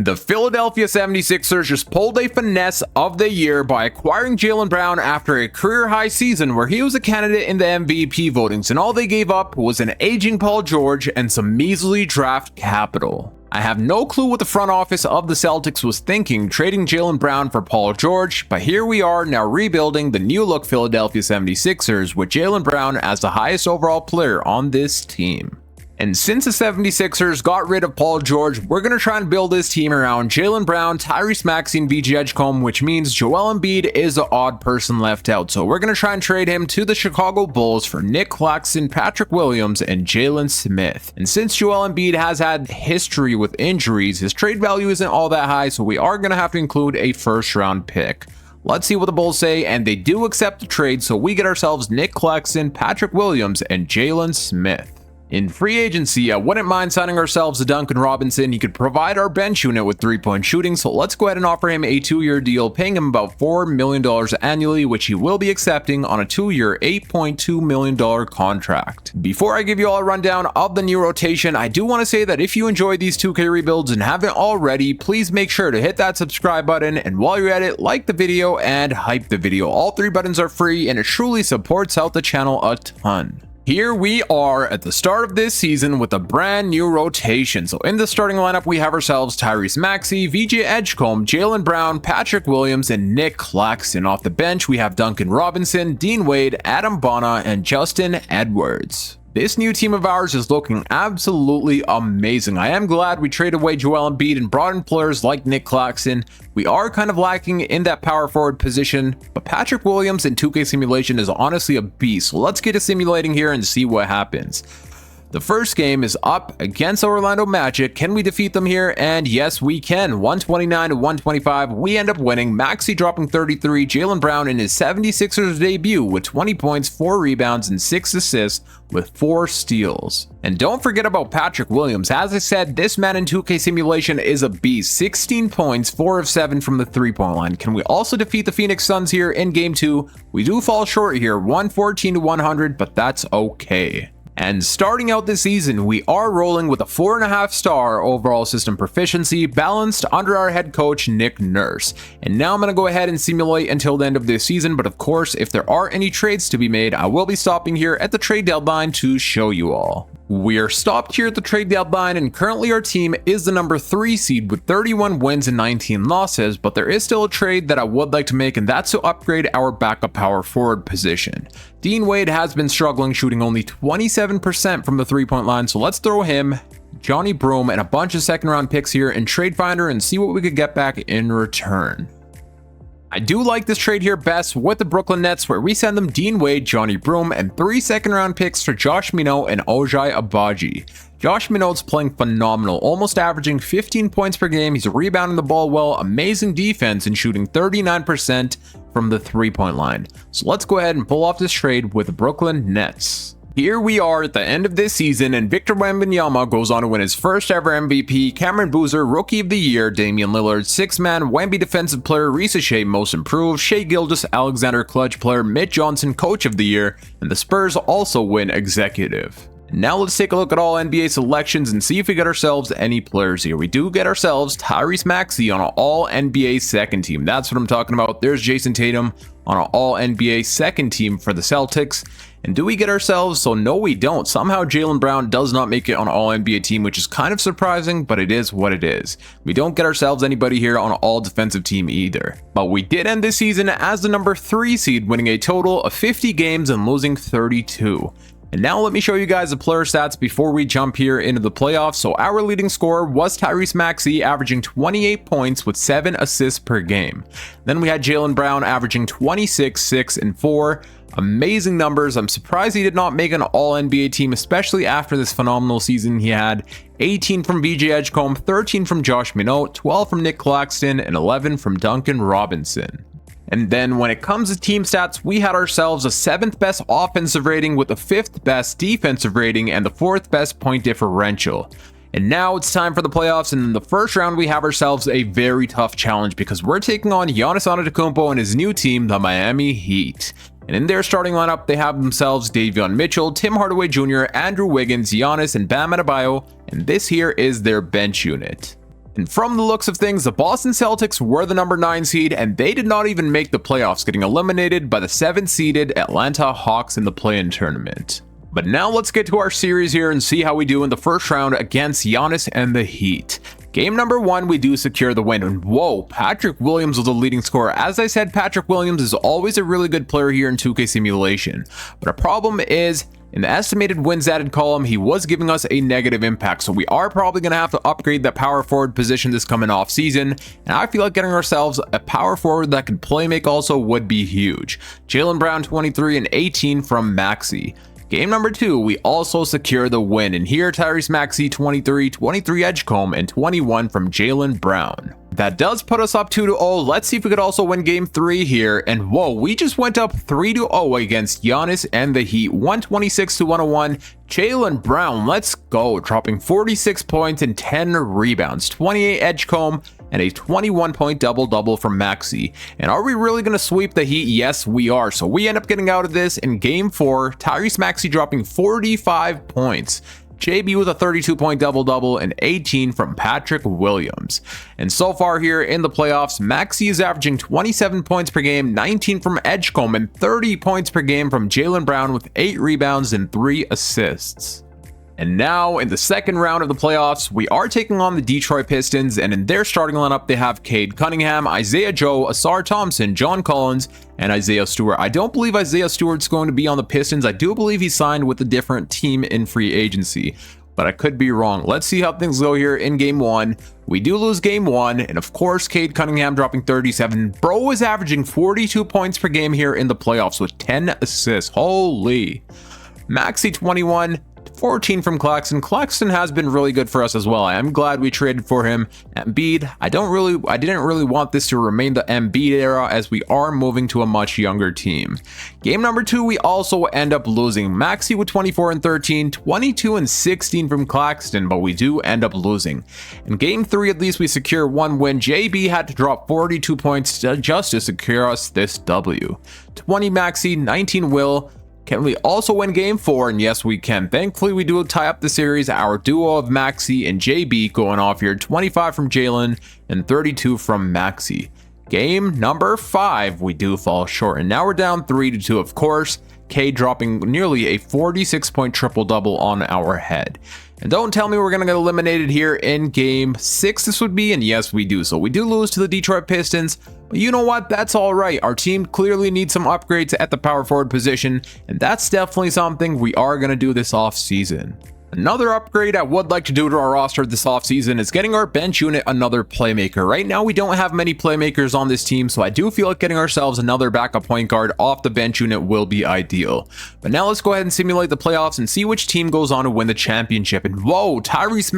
The Philadelphia 76ers just pulled a finesse of the year by acquiring Jaylen Brown after a career-high season where he was a candidate in the MVP votings, and all they gave up was an aging Paul George and some measly draft capital. I have no clue what the front office of the Celtics was thinking trading Jaylen Brown for Paul George, but here we are now rebuilding the new-look Philadelphia 76ers with Jaylen Brown as the highest overall player on this team. And since the 76ers got rid of Paul George, we're going to try and build this team around Jaylen Brown, Tyrese Maxey, and VJ Edgecombe, which means Joel Embiid is the odd person left out. So we're going to try and trade him to the Chicago Bulls for Nick Claxton, Patrick Williams, and Jalen Smith. And since Joel Embiid has had history with injuries, his trade value isn't all that high, so we are going to have to include a first-round pick. Let's see what the Bulls say, and they do accept the trade, so we get ourselves Nick Claxton, Patrick Williams, and Jalen Smith. In free agency, I wouldn't mind signing ourselves a Duncan Robinson. He could provide our bench unit with 3-point shooting, so let's go ahead and offer him a 2-year deal, paying him about $4 million annually, which he will be accepting on a 2-year, $8.2 million contract. Before I give you all a rundown of the new rotation, I do want to say that if you enjoy these 2K rebuilds and haven't already, please make sure to hit that subscribe button, and while you're at it, like the video and hype the video. All 3 buttons are free, and it truly supports out the channel a ton. Here we are at the start of this season with a brand new rotation. So in the starting lineup, we have ourselves Tyrese Maxey, VJ Edgecombe, Jaylen Brown, Patrick Williams, and Nick Claxton. Off the bench, we have Duncan Robinson, Dean Wade, Adam Bonner, and Justin Edwards. This new team of ours is looking absolutely amazing. I am glad we traded away Joel Embiid and brought in players like Nick Claxton. We are kind of lacking in that power forward position, but Patrick Williams in 2K Simulation is honestly a beast. So let's get to simulating here and see what happens. The first game is up against Orlando Magic. Can we defeat them here? And yes, we can. 129 to 125. We end up winning. Maxey dropping 33. Jaylen Brown in his 76ers debut with 20 points, 4 rebounds, and 6 assists with 4 steals. And don't forget about Patrick Williams. As I said, this man in 2K Simulation is a beast. 16 points, 4 of 7 from the 3-point line. Can we also defeat the Phoenix Suns here in Game 2? We do fall short here, 114 to 100, but that's okay. And starting out this season, we are rolling with a 4.5-star overall system proficiency balanced under our head coach, Nick Nurse. And now I'm going to go ahead and simulate until the end of this season, but of course, if there are any trades to be made, I will be stopping here at the trade deadline to show you all. We are stopped here at the trade deadline, and currently our team is the number 3 seed with 31 wins and 19 losses, but there is still a trade that I would like to make, and that's to upgrade our backup power forward position. Dean Wade has been struggling, shooting only 27% from the 3-point line, so let's throw him, Johnny Broome, and a bunch of second-round picks here in Trade Finder and see what we could get back in return. I do like this trade here best with the Brooklyn Nets, where we send them Dean Wade, Johnny Broome, and 3 second-round picks for Josh Minot and Ojai Abaji. Josh Minot's playing phenomenal, almost averaging 15 points per game. He's rebounding the ball well, amazing defense, and shooting 39% from the 3-point line. So let's go ahead and pull off this trade with the Brooklyn Nets. Here we are at the end of this season, and Victor Wembanyama goes on to win his first ever MVP, Cameron Boozer Rookie of the Year, Damian Lillard 6-man, Wemby Defensive Player, Risa Shea Most Improved, Shea Gilgeous Alexander Clutch Player, Mitt Johnson Coach of the Year, and the Spurs also win Executive. Now let's take a look at all NBA selections and see if we get ourselves any players here. We do get ourselves Tyrese Maxey on an all NBA second team. That's what I'm talking about. There's Jason Tatum on an all NBA second team for the Celtics. And do we get ourselves? So no, we don't. Somehow Jaylen Brown does not make it on an all NBA team, which is kind of surprising, but it is what it is. We don't get ourselves anybody here on an all defensive team either. But we did end this season as the number 3 seed, winning a total of 50 games and losing 32. And now let me show you guys the player stats before we jump here into the playoffs. So our leading scorer was Tyrese Maxey, averaging 28 points with 7 assists per game. Then we had Jaylen Brown averaging 26, 6, and 4. Amazing numbers. I'm surprised he did not make an all-NBA team, especially after this phenomenal season he had. 18 from VJ Edgecombe, 13 from Josh Minot, 12 from Nick Claxton, and 11 from Duncan Robinson. And then when it comes to team stats, we had ourselves a 7th best offensive rating with the 5th best defensive rating and the 4th best point differential. And now it's time for the playoffs, and in the first round we have ourselves a very tough challenge because we're taking on Giannis Antetokounmpo and his new team, the Miami Heat. And in their starting lineup, they have themselves Davion Mitchell, Tim Hardaway Jr., Andrew Wiggins, Giannis, and Bam Adebayo, and this here is their bench unit. And from the looks of things, the Boston Celtics were the number 9 seed, and they did not even make the playoffs, getting eliminated by the 7th seeded Atlanta Hawks in the play-in tournament. But now let's get to our series here and see how we do in the first round against Giannis and the Heat. Game number 1, we do secure the win, and whoa, Patrick Williams was the leading scorer. As I said, Patrick Williams is always a really good player here in 2K Simulation, but a problem is, in the estimated wins added column, he was giving us a negative impact, so we are probably going to have to upgrade that power forward position this coming off season, and I feel like getting ourselves a power forward that can play make also would be huge. Jaylen Brown 23 and 18 from Maxey. Game number 2, we also secure the win, and here Tyrese Maxey 23 Edgecombe, and 21 from Jaylen Brown. That does put us up 2-0. Let's see if we could also win game 3 here, and whoa, we just went up 3-0 against Giannis and the Heat, 126-101. Jaylen Brown, let's go, dropping 46 points and 10 rebounds, 28 Edgecombe, and a 21-point double-double from Maxey. And are we really going to sweep the Heat? Yes, we are. So we end up getting out of this in game 4, Tyrese Maxey dropping 45 points. JB with a 32-point double-double and 18 from Patrick Williams. And so far here in the playoffs, Maxey is averaging 27 points per game, 19 from Edgecombe, and 30 points per game from Jaylen Brown with 8 rebounds and 3 assists. And now, in the second round of the playoffs, we are taking on the Detroit Pistons, and in their starting lineup, they have Cade Cunningham, Isaiah Joe, Asar Thompson, John Collins, and Isaiah Stewart. I don't believe Isaiah Stewart's going to be on the Pistons. I do believe he signed with a different team in free agency, but I could be wrong. Let's see how things go here in game 1. We do lose game 1, and of course, Cade Cunningham dropping 37. Bro is averaging 42 points per game here in the playoffs with 10 assists. Holy. Maxey 21. 14 from Claxton. Claxton has been really good for us as well. I'm glad we traded for him. Embiid, I didn't really want this to remain the Embiid era, as we are moving to a much younger team. Game number 2, we also end up losing. Maxey with 24 and 13, 22 and 16 from Claxton, but we do end up losing. In game 3, at least we secure 1 win. JB had to drop 42 points just to secure us this W. 20 Maxey, 19 Will. Can we also win game 4? And yes, we can. Thankfully, we do tie up the series. Our duo of Maxey and JB going off here. 25 from Jaylen and 32 from Maxey. Game number 5, we do fall short. And now we're down 3-2, of course. K dropping nearly a 46-point triple-double on our head. And don't tell me we're going to get eliminated here in game 6 this would be, and yes, we do. So we do lose to the Detroit Pistons, but you know what? That's all right. Our team clearly needs some upgrades at the power forward position, and that's definitely something we are going to do this off season. Another upgrade I would like to do to our roster this offseason is getting our bench unit another playmaker. Right now, we don't have many playmakers on this team, so I do feel like getting ourselves another backup point guard off the bench unit will be ideal. But now let's go ahead and simulate the playoffs and see which team goes on to win the championship. And whoa, Tyrese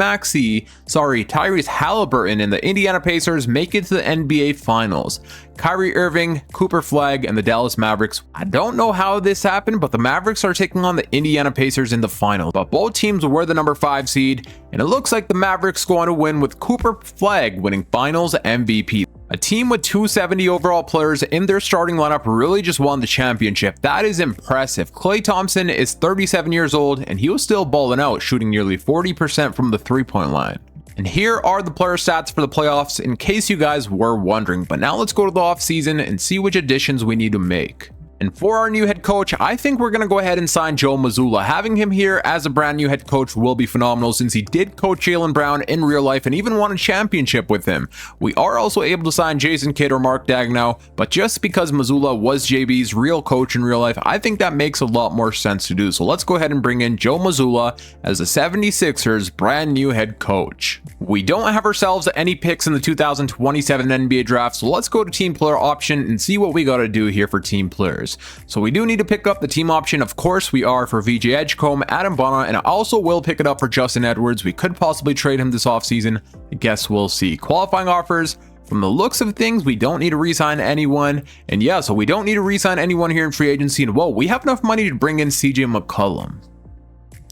Halliburton and the Indiana Pacers make it to the NBA Finals. Kyrie Irving, Cooper Flagg, and the Dallas Mavericks. I don't know how this happened, but the Mavericks are taking on the Indiana Pacers in the final. But both teams were the number 5 seed, and it looks like the Mavericks going to win with Cooper Flagg winning Finals MVP. A team with 270 overall players in their starting lineup really just won the championship. That is impressive. Klay Thompson is 37 years old, and he was still balling out, shooting nearly 40% from the three-point line. And here are the player stats for the playoffs in case you guys were wondering. But now let's go to the offseason and see which additions we need to make. And for our new head coach, I think we're going to go ahead and sign Joe Mazzulla. Having him here as a brand new head coach will be phenomenal since he did coach Jaylen Brown in real life and even won a championship with him. We are also able to sign Jason Kidd or Mark Daigneault, but just because Mazzulla was JB's real coach in real life, I think that makes a lot more sense to do. So let's go ahead and bring in Joe Mazzulla as the 76ers brand new head coach. We don't have ourselves any picks in the 2027 NBA draft, so let's go to team player option and see what we got to do here for team players. So we do need to pick up the team option. Of course we are for VJ Edgecombe, Adam Bonner, and I also will pick it up for Justin Edwards. We could possibly trade him this offseason. I guess we'll see. Qualifying offers. From the looks of things, we don't need to re-sign anyone. And yeah, so we don't need to re-sign anyone here in free agency. And whoa, we have enough money to bring in CJ McCollum.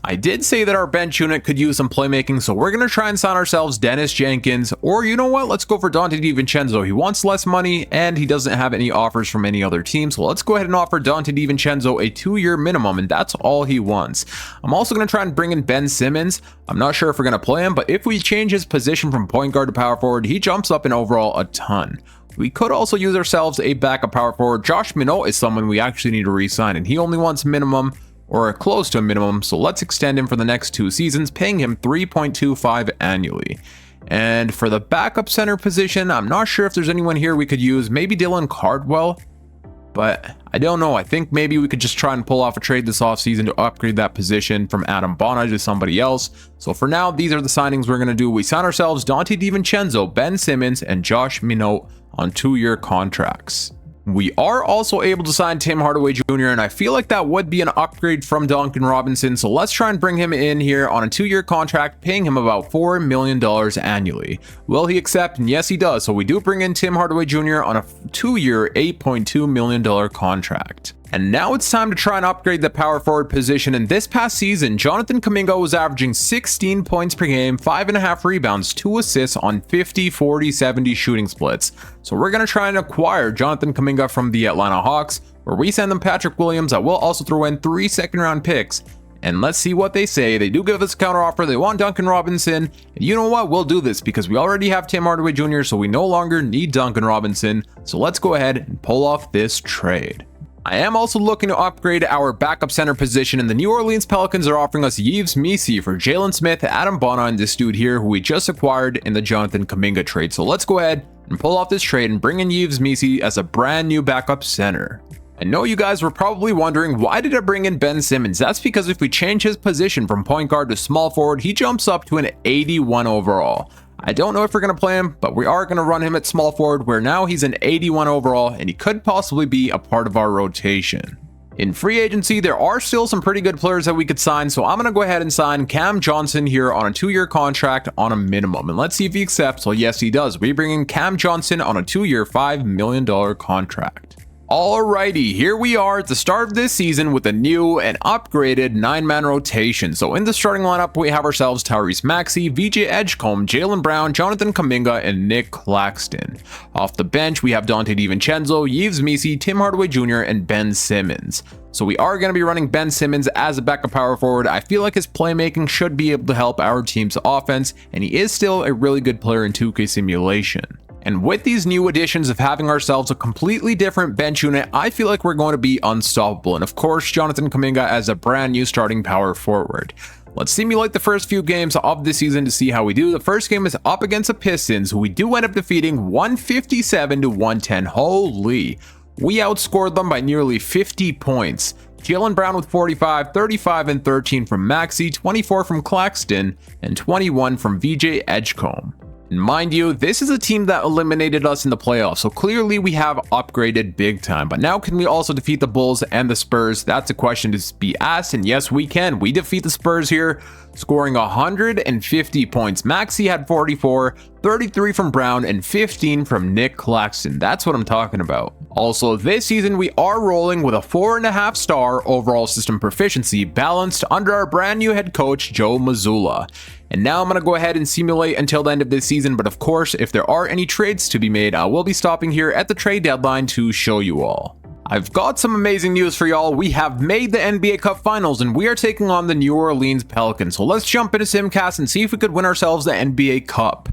I did say that our bench unit could use some playmaking, so we're going to try and sign ourselves Dennis Jenkins, or you know what, let's go for Dante DiVincenzo. He wants less money and he doesn't have any offers from any other team, so let's go ahead and offer Dante DiVincenzo a 2-year minimum, and that's all he wants. I'm also going to try and bring in Ben Simmons. I'm not sure if we're going to play him, but if we change his position from point guard to power forward, he jumps up in overall a ton. We could also use ourselves a backup power forward. Josh Minot is someone we actually need to re-sign, and he only wants minimum or close to a minimum, so let's extend him for the next 2 seasons, paying him $3.25 annually. And for the backup center position, I'm not sure if there's anyone here we could use. Maybe Dylan Cardwell, but I don't know. I think maybe we could just try and pull off a trade this offseason to upgrade that position from Adam Bonner to somebody else. So for now, these are the signings we're going to do. We sign ourselves Dante DiVincenzo, Ben Simmons, and Josh Minot on 2-year contracts. We are also able to sign Tim Hardaway Jr., and I feel like that would be an upgrade from Duncan Robinson, so let's try and bring him in here on a 2-year contract, paying him about $4 million annually. Will he accept? And yes, he does. So we do bring in Tim Hardaway Jr. on a 2-year, $8.2 million contract. And now it's time to try and upgrade the power forward position. And this past season, Jonathan Kuminga was averaging 16 points per game, 5.5 rebounds, 2 assists on 50, 40, 70 shooting splits. So we're going to try and acquire Jonathan Kuminga from the Atlanta Hawks, where we send them Patrick Williams. I will also throw in 3 second-round picks. And let's see what they say. They do give us a counteroffer. They want Duncan Robinson. And you know what? We'll do this because we already have Tim Hardaway Jr., so we no longer need Duncan Robinson. So let's go ahead and pull off this trade. I am also looking to upgrade our backup center position, and the New Orleans Pelicans are offering us Yves Missi for Jalen Smith, Adam Bonner, and this dude here who we just acquired in the Jonathan Kuminga trade. So let's go ahead and pull off this trade and bring in Yves Missi as a brand new backup center. I know you guys were probably wondering, why did I bring in Ben Simmons? That's because if we change his position from point guard to small forward, he jumps up to an 81 overall. I don't know if we're going to play him, but we are going to run him at small forward, where now he's an 81 overall, and he could possibly be a part of our rotation. In free agency, there are still some pretty good players that we could sign, so I'm going to go ahead and sign Cam Johnson here on a 2-year contract on a minimum. And let's see if he accepts. Well, yes, he does. We bring in Cam Johnson on a 2-year, $5 million contract. Alrighty, here we are at the start of this season with a new and upgraded 9-man rotation. So in the starting lineup, we have ourselves Tyrese Maxey, VJ Edgecombe, Jaylen Brown, Jonathan Kuminga, and Nick Claxton. Off the bench, we have Dante DiVincenzo, Yves Missi, Tim Hardaway Jr., and Ben Simmons. So we are going to be running Ben Simmons as a backup power forward. I feel like his playmaking should be able to help our team's offense, and he is still a really good player in 2K simulation. And with these new additions of having ourselves a completely different bench unit, I feel like we're going to be unstoppable. And of course, Jonathan Kuminga as a brand new starting power forward. Let's simulate the first few games of the season to see how we do. The first game is up against the Pistons, who we do end up defeating 157 to 110. Holy, we outscored them by nearly 50 points. Jaylen Brown with 45, 35 and 13 from Maxey, 24 from Claxton, and 21 from VJ Edgecombe. And mind you, this is a team that eliminated us in the playoffs, so clearly we have upgraded big time. But now can we also defeat the Bulls and the Spurs? That's a question to be asked, and yes, we can. We defeat the Spurs here, scoring 150 points. Maxey had 44, 33 from Brown, and 15 from Nick Claxton. That's what I'm talking about. Also, this season we are rolling with a 4.5-star overall system proficiency, balanced under our brand new head coach, Joe Mazzulla. And now I'm going to go ahead and simulate until the end of this season, but of course, if there are any trades to be made, I will be stopping here at the trade deadline to show you all. I've got some amazing news for y'all. We have made the NBA Cup Finals, and we are taking on the New Orleans Pelicans. So let's jump into Simcast and see if we could win ourselves the NBA Cup.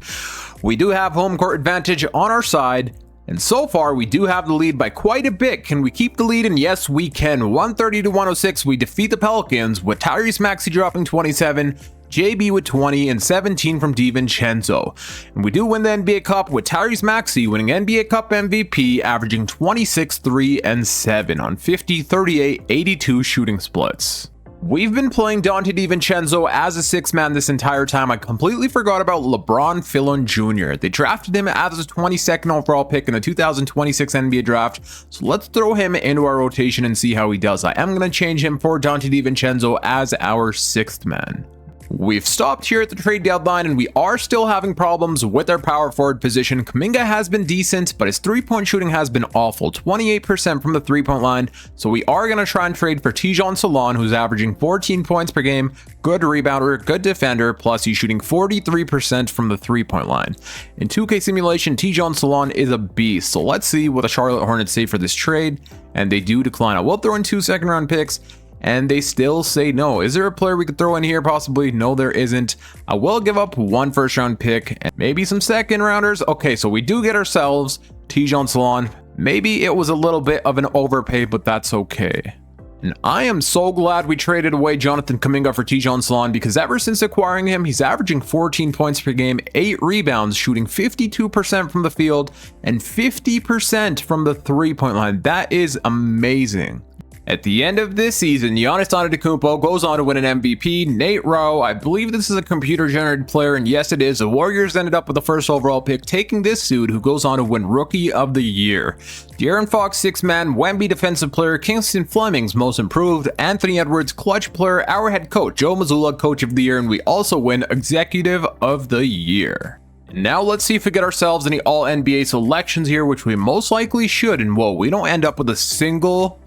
We do have home court advantage on our side, and so far we do have the lead by quite a bit. Can we keep the lead? And yes, we can. 130 to 106, we defeat the Pelicans with Tyrese Maxey dropping 27, JB with 20, and 17 from DiVincenzo. And we do win the NBA Cup with Tyrese Maxey winning NBA Cup MVP, averaging 26, 3, and 7 on 50, 38, 82 shooting splits. We've been playing Dante DiVincenzo as a 6-man this entire time. I completely forgot about LeBron Fillon Jr. They drafted him as a 22nd overall pick in the 2026 NBA draft, so let's throw him into our rotation and see how he does. I am going to change him for Dante DiVincenzo as our 6th man. We've stopped here at the trade deadline and we are still having problems with our power forward position. Kuminga has been decent, but his three-point shooting has been awful, 28% from the three-point line. So we are going to try and trade for Jaylen Salon, who's averaging 14 points per game, good rebounder, good defender, plus he's shooting 43% from the three-point line. In 2K simulation, Jaylen Salon is a beast. So let's see what the Charlotte Hornets say for this trade, and they do decline. I will throw in 2 second-round picks, and they still say no. Is there a player we could throw in here? Possibly. No, there isn't. I will give up 1 first-round pick and maybe some second-rounders. Okay, so we do get ourselves Jaylen Salon. Maybe it was a little bit of an overpay, but that's okay. And I am so glad we traded away Jonathan Kuminga for Jaylen Salon, because ever since acquiring him, he's averaging 14 points per game, 8 rebounds, shooting 52% from the field, and 50% from the three-point line. That is amazing. At the end of this season, Giannis Antetokounmpo goes on to win an MVP. Nate Rowe, I believe this is a computer-generated player, and yes it is. The Warriors ended up with the first overall pick, taking this dude who goes on to win Rookie of the Year. De'Aaron Fox, 6-man, Wemby defensive player, Kingston Fleming's most improved, Anthony Edwards, clutch player, our head coach, Joe Mazzulla, coach of the year, and we also win Executive of the Year. Now let's see if we get ourselves any All-NBA selections here, which we most likely should, and whoa, we don't end up with a single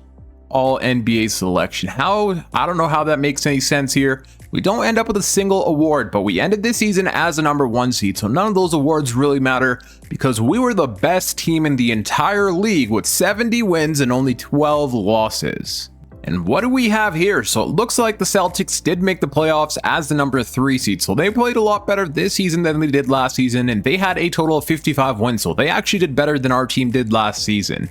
All-NBA selection. I don't know how that makes any sense here. We don't end up with a single award, but we ended this season as the #1 seed, so none of those awards really matter because we were the best team in the entire league with 70 wins and only 12 losses. And what do we have here? So it looks like the Celtics did make the playoffs as the #3 seed, so they played a lot better this season than they did last season, and they had a total of 55 wins, so they actually did better than our team did last season.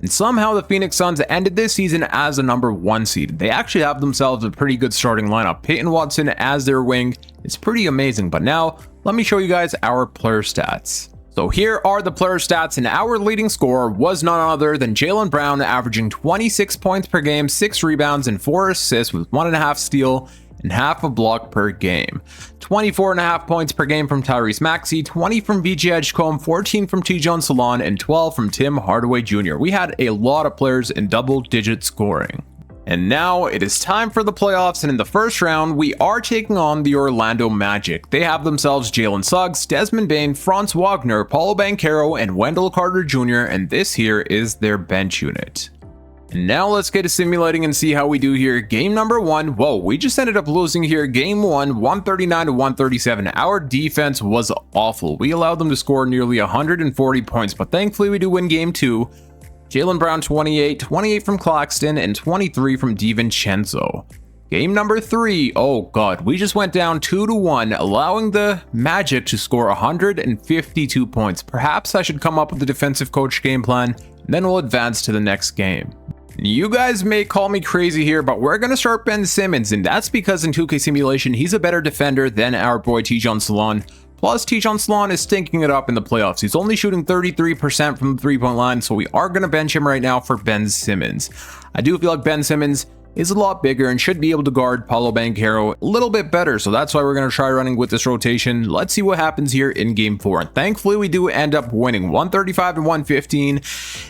And somehow the Phoenix Suns ended this season as the #1 seed. They actually have themselves a pretty good starting lineup. Peyton Watson as their wing is pretty amazing. But now, let me show you guys our player stats. So here are the player stats, and our leading scorer was none other than Jaylen Brown, averaging 26 points per game, 6 rebounds, and 4 assists with 1.5 steal and half a block per game. 24.5 points per game from Tyrese Maxey, 20 from VJ Edgecombe, 14 from Jaylen Salon, and 12 from Tim Hardaway Jr. We had a lot of players in double-digit scoring. And now it is time for the playoffs, and in the first round, we are taking on the Orlando Magic. They have themselves Jalen Suggs, Desmond Bane, Franz Wagner, Paolo Banchero, and Wendell Carter Jr., and this here is their bench unit. And now let's get to simulating and see how we do here. Game #1, whoa, we just ended up losing here. Game 1, 139 to 137. Our defense was awful. We allowed them to score nearly 140 points, but thankfully we do win game 2. Jaylen Brown 28, 28 from Claxton, and 23 from DiVincenzo. Game #3, oh god, we just went down 2-1, allowing the Magic to score 152 points. Perhaps I should come up with a defensive coach game plan, and then we'll advance to the next game. You guys may call me crazy here, but we're going to start Ben Simmons, and that's because in 2K simulation, he's a better defender than our boy Jaylen Salon. Plus, Jaylen Salon is stinking it up in the playoffs. He's only shooting 33% from the three-point line, so we are going to bench him right now for Ben Simmons. I do feel like Ben Simmons is a lot bigger and should be able to guard Paolo Banchero a little bit better, so that's why we're going to try running with this rotation. Let's see what happens here in game 4. And thankfully we do end up winning 135 to 115,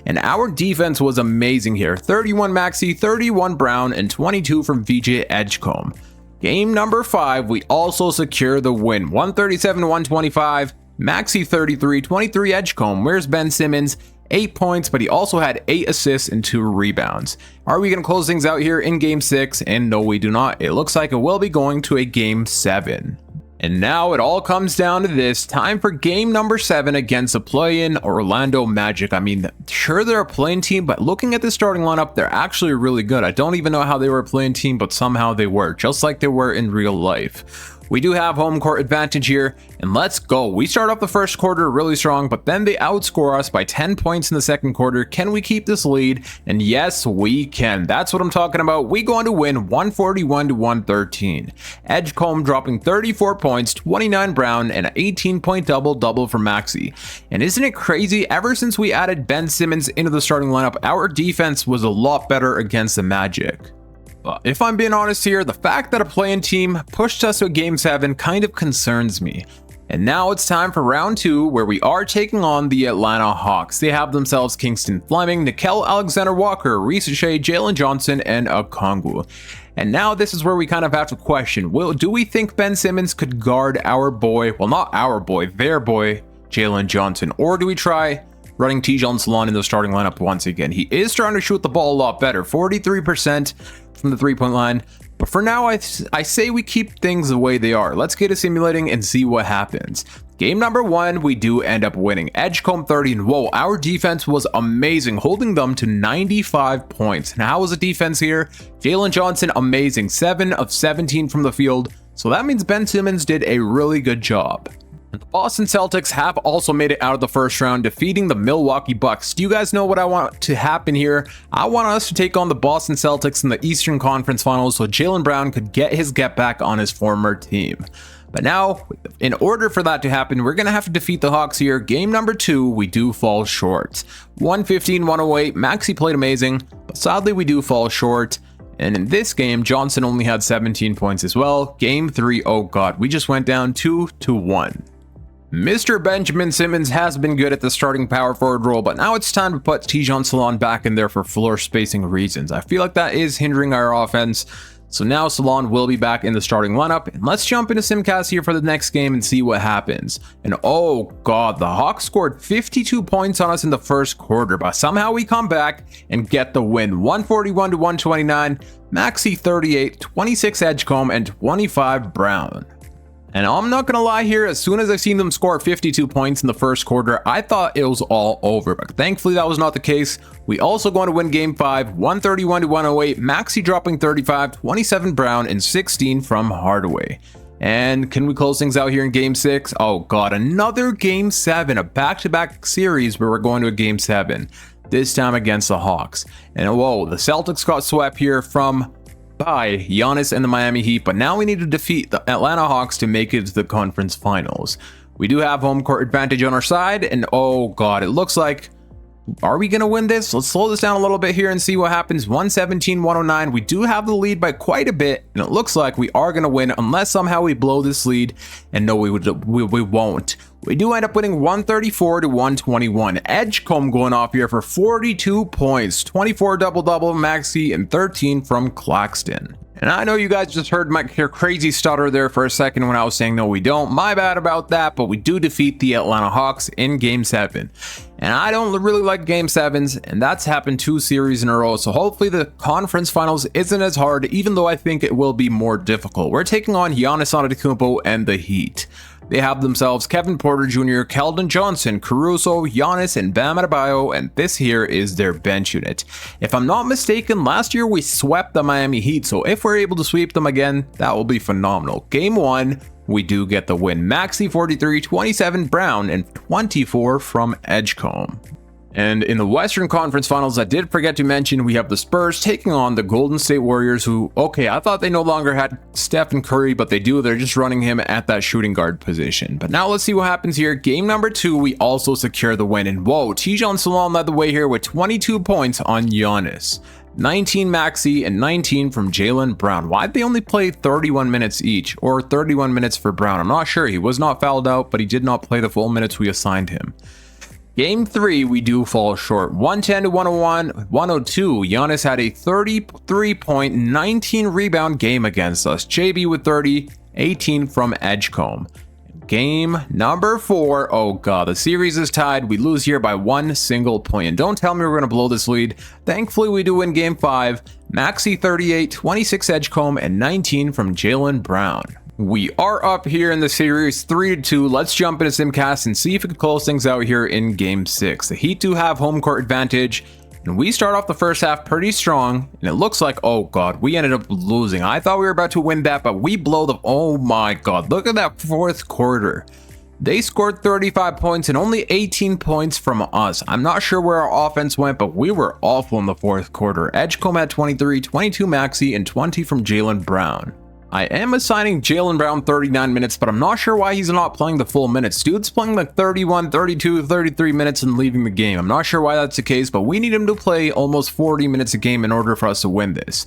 and our defense was amazing here. 31 Maxey, 31 Brown, and 22 from VJ Edgecombe. Game #5, we also secure the win, 137 to 125. Maxey 33, 23 Edgecombe. Where's Ben Simmons? 8 points, but he also had 8 assists and 2 rebounds. Are we going to close things out here in game 6? And no, we do not. It looks like it will be going to a game 7. And now it all comes down to this. Time for game #7 against the play-in Orlando Magic. I mean, sure, they're a play-in team, but looking at the starting lineup, they're actually really good. I don't even know how they were a play-in team, but somehow they were, just like they were in real life. We do have home court advantage here, and let's go. We start off the first quarter really strong, but then they outscore us by 10 points in the second quarter. Can we keep this lead? And yes, we can. That's what I'm talking about. We go on to win 141 to 113. Edgecombe dropping 34 points, 29 Brown, and an 18-point double-double for Maxey. And isn't it crazy? Ever since we added Ben Simmons into the starting lineup, our defense was a lot better against the Magic. If I'm being honest here, the fact that a play-in team pushed us to Game 7 kind of concerns me. And now it's time for round 2, where we are taking on the Atlanta Hawks. They have themselves Kingston Fleming, Nickeil Alexander-Walker, Reese Shea, Jaylen Johnson, and Okongwu. And now this is where we kind of have to question, do we think Ben Simmons could guard our boy, well not our boy, their boy, Jaylen Johnson? Or do we try running Tijon Salon in the starting lineup once again? He is starting to shoot the ball a lot better, 43% from the 3-point line. But for now, I say we keep things the way they are. Let's get to simulating and see what happens. Game number 1, we do end up winning. Edgecombe 30, and whoa, our defense was amazing, holding them to 95 points. And how was the defense here? Jaylen Johnson, amazing, 7 of 17 from the field. So that means Ben Simmons did a really good job. And the Boston Celtics have also made it out of the first round, defeating the Milwaukee Bucks. Do you guys know what I want to happen here? I want us to take on the Boston Celtics in the Eastern Conference Finals so Jaylen Brown could get his get back on his former team. But now, in order for that to happen, we're going to have to defeat the Hawks here. Game number 2, we do fall short. 115-108, Maxey played amazing, but sadly we do fall short. And in this game, Johnson only had 17 points as well. Game 3, oh god, we just went down 2-1. Mr. Benjamin Simmons has been good at the starting power forward role, but now it's time to put Tijon Salon back in there for floor spacing reasons. I feel like that is hindering our offense. So now Salon will be back in the starting lineup. And let's jump into Simcast here for the next game and see what happens. And oh god, the Hawks scored 52 points on us in the first quarter, but somehow we come back and get the win. 141-129, Maxey 38, 26 Edgecombe, and 25 Brown. And I'm not gonna lie here, as soon as I seen them score 52 points in the first quarter, I thought it was all over, but thankfully that was not the case. We also going to win game 5, 131-108, Maxey dropping 35, 27 Brown, and 16 from Hardaway. And can we close things out here in game 6? Oh god, another game 7, a back-to-back series where we're going to a game 7, this time against the Hawks. And whoa, the Celtics got swept here by Giannis and the Miami Heat, but now we need to defeat the Atlanta Hawks to make it to the conference finals. We do have home court advantage on our side, and oh god, it looks like, are we gonna win this? Let's slow this down a little bit here and see what happens. 117-109, we do have the lead by quite a bit, and it looks like we are gonna win unless somehow we blow this lead, and no, we won't. We do end up winning 134-121. Edgecombe going off here for 42 points, 24 double-double Maxey, and 13 from Claxton. And I know you guys just heard my crazy stutter there for a second when I was saying no we don't. My bad about that, but we do defeat the Atlanta Hawks in game 7. And I don't really like game 7s, and that's happened 2 series in a row, so hopefully the conference finals isn't as hard, even though I think it will be more difficult. We're taking on Giannis Antetokounmpo and the Heat. They have themselves Kevin Porter Jr., Keldon Johnson, Caruso, Giannis, and Bam Adebayo, and this here is their bench unit. If I'm not mistaken, last year we swept the Miami Heat, so if we're able to sweep them again, that will be phenomenal. Game 1, we do get the win. Maxey 43, 27 Brown, and 24 from Edgecombe. And in the Western Conference Finals, I did forget to mention, we have the Spurs taking on the Golden State Warriors, who, okay, I thought they no longer had Stephen Curry, but they do. They're just running him at that shooting guard position. But now let's see what happens here. Game number 2, we also secure the win. And whoa, Tijon Salon led the way here with 22 points on Giannis. 19 Maxey and 19 from Jaylen Brown. Why'd they only play 31 minutes each, or 31 minutes for Brown? I'm not sure. He was not fouled out, but he did not play the full minutes we assigned him. Game 3, we do fall short. 110-101, 102. Giannis had a 33-point, 19-rebound game against us. JB with 30, 18 from Edgecombe. Game number 4, oh god, the series is tied. We lose here by 1 single point. And don't tell me we're going to blow this lead. Thankfully, we do win game 5. Maxey 38, 26 Edgecombe, and 19 from Jaylen Brown. We are up here in the series 3-2. Let's jump into Simcast and see if we can close things out here in game 6. The Heat do have home court advantage, and we start off the first half pretty strong, and it looks like, oh god, we ended up losing. I thought we were about to win that, but we blow the, oh my god, look at that fourth quarter. They scored 35 points and only 18 points from us. I'm not sure where our offense went, but we were awful in the fourth quarter. Edgecombe had 23, 22 Maxey, and 20 from Jaylen Brown. I am assigning Jaylen Brown 39 minutes, but I'm not sure why he's not playing the full minutes. Dude's playing like 31, 32, 33 minutes and leaving the game. I'm not sure why that's the case, but we need him to play almost 40 minutes a game in order for us to win this.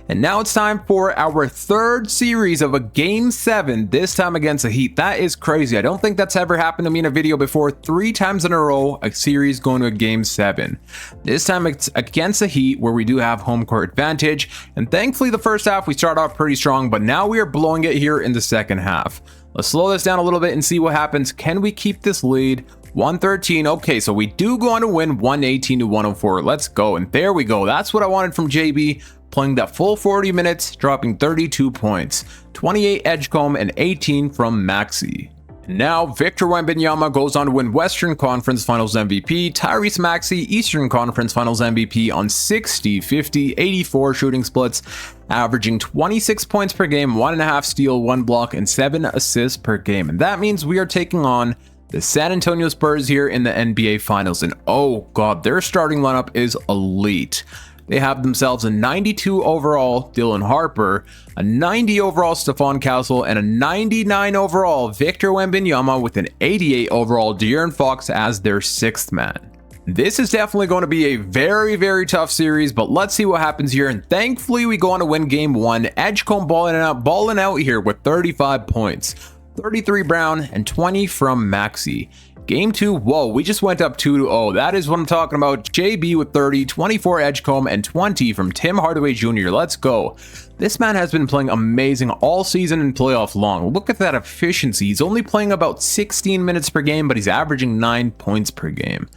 And now it's time for our third series of a Game 7, this time against the Heat. That is crazy. I don't think that's ever happened to me in a video before. 3 times in a row, a series going to a Game 7. This time it's against the Heat, where we do have home court advantage. And thankfully the first half we start off pretty strong, but now we are blowing it here in the second half. Let's slow this down a little bit and see what happens. Can we keep this lead? 113. Okay, so we do go on to win 118 to 104. Let's go. And there we go. That's what I wanted from JB, playing that full 40 minutes, dropping 32 points, 28 Edgecombe and 18 from Maxey. Now, Victor Wembanyama goes on to win Western Conference Finals MVP, Tyrese Maxey Eastern Conference Finals MVP on 60, 50, 84 shooting splits, averaging 26 points per game, 1.5 steal, 1 block, and 7 assists per game. And that means we are taking on the San Antonio Spurs here in the NBA Finals. And oh god, their starting lineup is elite. They have themselves a 92 overall Dylan Harper, a 90 overall Stephon Castle, and a 99 overall Victor Wembanyama with an 88 overall De'Aaron Fox as their 6th man. This is definitely going to be a very, very tough series, but let's see what happens here. And thankfully, we go on to win Game 1. Edgecombe balling out here with 35 points, 33 Brown, and 20 from Maxey. Game 2, whoa, we just went up 2-0. That is what I'm talking about. JB with 30, 24 Edgecombe, and 20 from Tim Hardaway Jr. Let's go. This man has been playing amazing all season and playoff long. Look at that efficiency. He's only playing about 16 minutes per game, but he's averaging 9 points per game.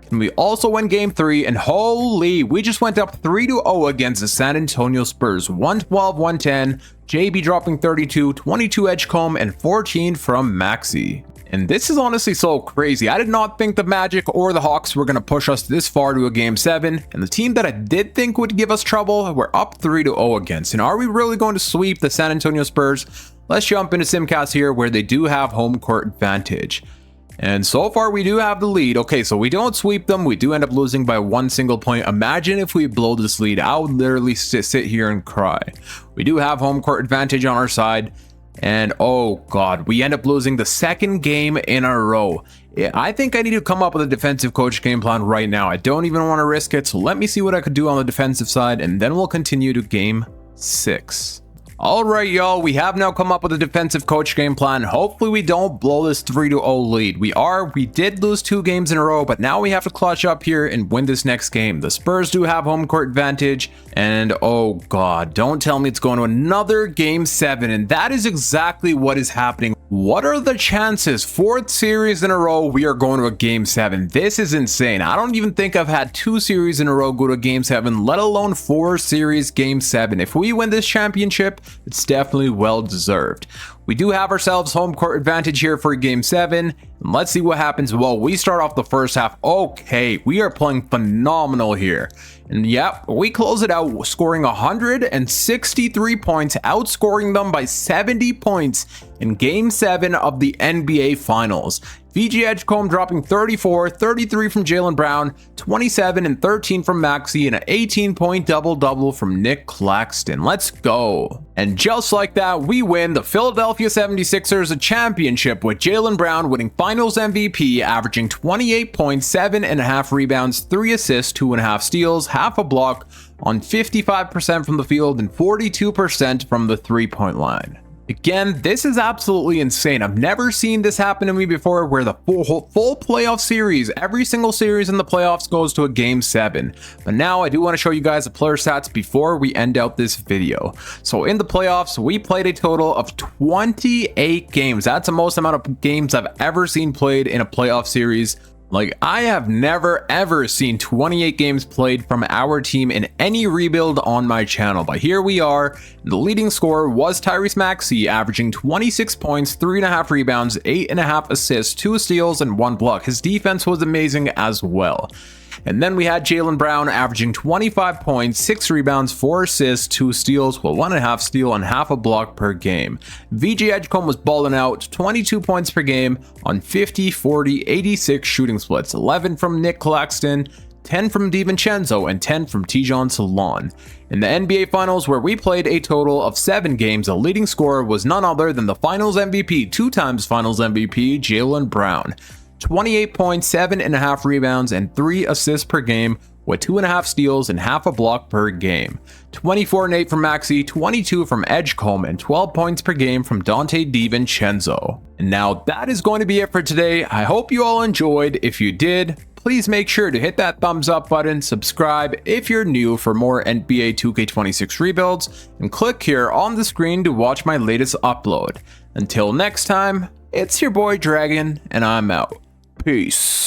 Can we also win Game 3? And holy, we just went up 3-0 against the San Antonio Spurs. 112-110, JB dropping 32, 22 Edgecombe, and 14 from Maxey. And this is honestly so crazy. I did not think the Magic or the Hawks were going to push us this far to a Game 7. And the team that I did think would give us trouble, we're up 3-0 against. And are we really going to sweep the San Antonio Spurs? Let's jump into Simcast here, where they do have home court advantage. And so far we do have the lead. Okay, so we don't sweep them. We do end up losing by 1 single point. Imagine if we blow this lead. I would literally sit here and cry. We do have home court advantage on our side. And oh god, we end up losing the 2nd game in a row. I think I need to come up with a defensive coach game plan right now. I don't even want to risk it, so let me see what I could do on the defensive side, and then we'll continue to Game 6. Alright y'all, we have now come up with a defensive coach game plan. Hopefully we don't blow this 3-0 lead. We did lose 2 games in a row, but now we have to clutch up here and win this next game. The Spurs do have home court advantage, and oh god, don't tell me it's going to another Game 7, and that is exactly what is happening. What are the chances? 4th series in a row we are going to a Game 7. This is insane. I don't even think I've had 2 series in a row go to Game 7, let alone 4 series Game 7. If we win this championship, it's definitely well deserved. We do have ourselves home court advantage here for Game 7. And let's see what happens. Well, we start off the first half. Okay, we are playing phenomenal here. And yep, we close it out scoring 163 points, outscoring them by 70 points in Game 7 of the NBA Finals. VG Edgecombe dropping 34, 33 from Jaylen Brown, 27 and 13 from Maxey, and an 18-point double-double from Nick Claxton. Let's go. And just like that, we win the Philadelphia 76ers a championship with Jaylen Brown winning Finals MVP, averaging 28 points, 7.5 rebounds, 3 assists, 2.5 steals, half a block on 55% from the field and 42% from the three-point line. Again, this is absolutely insane. I've never seen this happen to me before, where the full playoff series, every single series in the playoffs goes to a Game 7. But now I do want to show you guys the player stats before we end out this video. So in the playoffs, we played a total of 28 games. That's the most amount of games I've ever seen played in a playoff series. Like, I have never ever seen 28 games played from our team in any rebuild on my channel, but here we are. The leading scorer was Tyrese Maxey, averaging 26 points, 3.5 rebounds, 8.5 assists, 2 steals, and 1 block. His defense was amazing as well. And then we had Jaylen Brown averaging 25 points, 6 rebounds, 4 assists, 2 steals, with 1.5 steal and half a block per game. VG Edgecombe was balling out, 22 points per game on 50, 40, 86 shooting splits, 11 from Nick Claxton, 10 from DiVincenzo, and 10 from Tijon Salon. In the NBA Finals, where we played a total of 7 games, the leading scorer was none other than the Finals MVP, 2 times Finals MVP, Jaylen Brown. 28 points, 7.5 rebounds, and 3 assists per game, with 2.5 steals and half a block per game. 24 and 8 from Maxi, 22 from Edgecombe, and 12 points per game from Dante DiVincenzo. And now that is going to be it for today. I hope you all enjoyed. If you did, please make sure to hit that thumbs up button, subscribe if you're new for more NBA 2K26 rebuilds, and click here on the screen to watch my latest upload. Until next time, it's your boy Dragon, and I'm out. Peace.